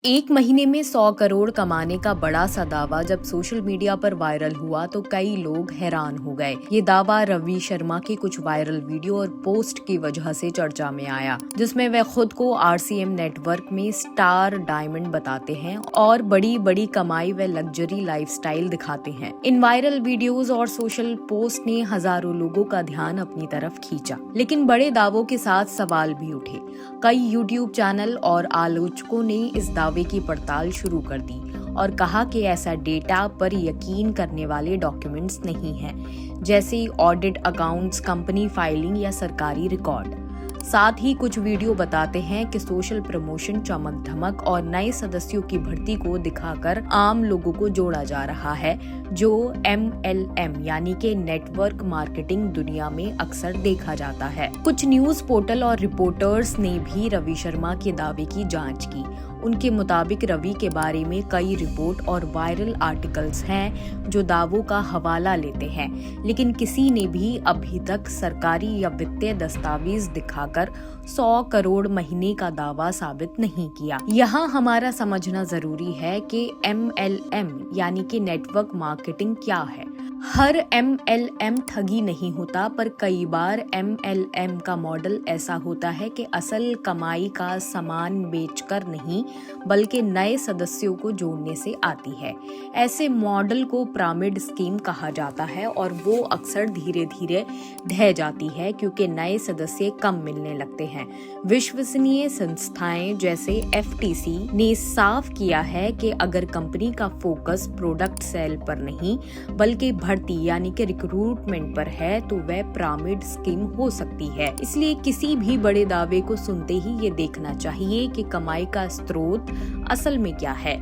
एक महीने में 100 करोड़ कमाने का बड़ा सा दावा जब सोशल मीडिया पर वायरल हुआ तो कई लोग हैरान हो गए। ये दावा रवि शर्मा के कुछ वायरल वीडियो और पोस्ट की वजह से चर्चा में आया, जिसमें वे खुद को आरसीएम नेटवर्क में स्टार डायमंड बताते हैं और बड़ी बड़ी कमाई व लग्जरी लाइफस्टाइल दिखाते हैं। इन वायरल वीडियोस और सोशल पोस्ट ने हजारों लोगों का ध्यान अपनी तरफ खींचा, लेकिन बड़े दावों के साथ सवाल भी उठे। कई यूट्यूब चैनल और आलोचकों ने इस दावे की पड़ताल शुरू कर दी और कहा कि ऐसा डेटा पर यकीन करने वाले डॉक्यूमेंट्स नहीं हैं, जैसे ऑडिट अकाउंट्स, कंपनी फाइलिंग या सरकारी रिकॉर्ड। साथ ही कुछ वीडियो बताते हैं कि सोशल प्रमोशन, चमक धमक और नए सदस्यों की भर्ती को दिखाकर आम लोगों को जोड़ा जा रहा है, जो MLM यानी कि नेटवर्क मार्केटिंग दुनिया में अक्सर देखा जाता है। कुछ न्यूज पोर्टल और रिपोर्टर्स ने भी रवि शर्मा के दावे की जांच की। उनके मुताबिक रवि के बारे में कई रिपोर्ट और वायरल आर्टिकल्स हैं जो दावों का हवाला लेते हैं, लेकिन किसी ने भी अभी तक सरकारी या वित्तीय दस्तावेज दिखाकर 100 करोड़ महीने का दावा साबित नहीं किया। यहाँ हमारा समझना जरूरी है कि MLM यानी कि नेटवर्क मार्केटिंग क्या है। हर MLM ठगी नहीं होता, पर कई बार MLM का मॉडल ऐसा होता है कि असल कमाई का सामान बेचकर नहीं बल्कि नए सदस्यों को जोड़ने से आती है। ऐसे मॉडल को पिरामिड स्कीम कहा जाता है और वो अक्सर धीरे धीरे ढह जाती है क्योंकि नए सदस्य कम मिलने लगते हैं। विश्वसनीय संस्थाएं जैसे FTC ने साफ किया है कि अगर कंपनी का फोकस प्रोडक्ट सेल पर नहीं बल्कि भर्ती यानी कि रिक्रूटमेंट पर है तो वह पिरामिड स्कीम हो सकती है। इसलिए किसी भी बड़े दावे को सुनते ही ये देखना चाहिए कि कमाई का स्रोत असल में क्या है।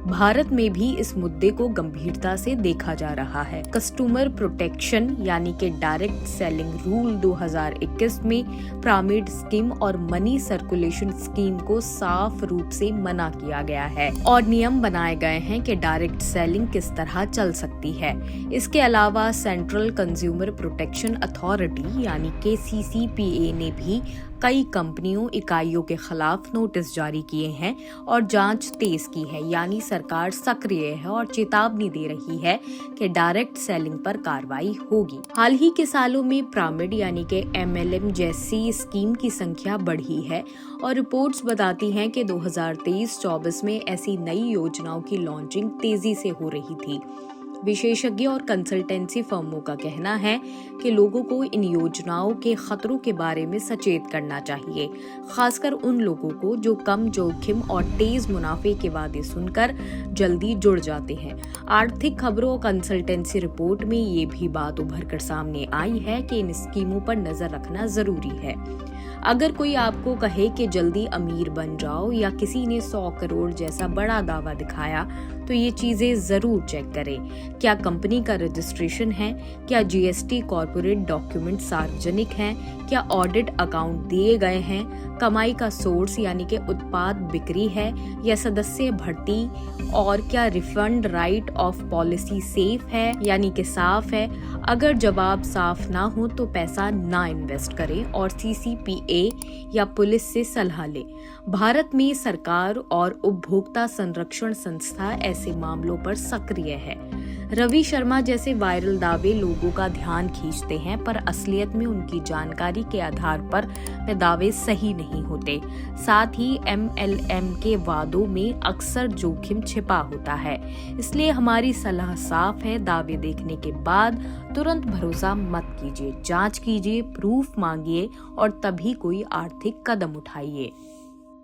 भारत में भी इस मुद्दे को गंभीरता से देखा जा रहा है। कस्टमर प्रोटेक्शन यानी कि डायरेक्ट सेलिंग रूल 2021 में पिरामिड स्कीम और मनी सर्कुलेशन स्कीम को साफ रूप से मना किया गया है और नियम बनाए गए हैं कि डायरेक्ट सेलिंग किस तरह चल सकती है। इसके अलावा सेंट्रल कंज्यूमर प्रोटेक्शन अथॉरिटी यानी कि CCPA ने भी कई कंपनियों इकाइयों के खिलाफ नोटिस जारी किए हैं और जांच तेज की है, यानी सरकार सक्रिय है और चेतावनी दे रही है कि डायरेक्ट सेलिंग पर कार्रवाई होगी। हाल ही के सालों में पिरामिड यानी कि MLM जैसी स्कीम की संख्या बढ़ी है और रिपोर्ट्स बताती हैं कि 2023-24 में ऐसी नई योजनाओं की लॉन्चिंग तेजी से हो रही थी। विशेषज्ञ और कंसल्टेंसी फर्मों का कहना है कि लोगों को इन योजनाओं के खतरों के बारे में सचेत करना चाहिए, खासकर उन लोगों को जो कम जोखिम और तेज मुनाफे के वादे सुनकर जल्दी जुड़ जाते हैं। आर्थिक खबरों और कंसल्टेंसी रिपोर्ट में ये भी बात उभर कर सामने आई है कि इन स्कीमों पर नजर रखना जरूरी है। अगर कोई आपको कहे कि जल्दी अमीर बन जाओ या किसी ने 100 करोड़ जैसा बड़ा दावा दिखाया, तो ये चीजें जरूर चेक करें। क्या कंपनी का रजिस्ट्रेशन है? क्या GST कॉर्पोरेट डॉक्यूमेंट सार्वजनिक हैं? क्या ऑडिट अकाउंट दिए गए हैं? कमाई का सोर्स यानी कि उत्पाद बिक्री है या सदस्य भर्ती? और क्या refund right of policy safe है यानी कि साफ है? अगर जवाब साफ ना हो तो पैसा ना इन्वेस्ट करें और CCPA या पुलिस से सलाह लें। भारत में सरकार और उपभोक्ता संरक्षण संस्था ऐसे मामलों पर सक्रिय है। रवि शर्मा जैसे वायरल दावे लोगों का ध्यान खींचते हैं, पर असलियत में उनकी जानकारी के आधार पर वे दावे सही नहीं होते। साथ ही MLM के वादों में अक्सर जोखिम छिपा होता है। इसलिए हमारी सलाह साफ है, दावे देखने के बाद तुरंत भरोसा मत कीजिए, जांच कीजिए, प्रूफ मांगिए और तभी कोई आर्थिक कदम उठाइए।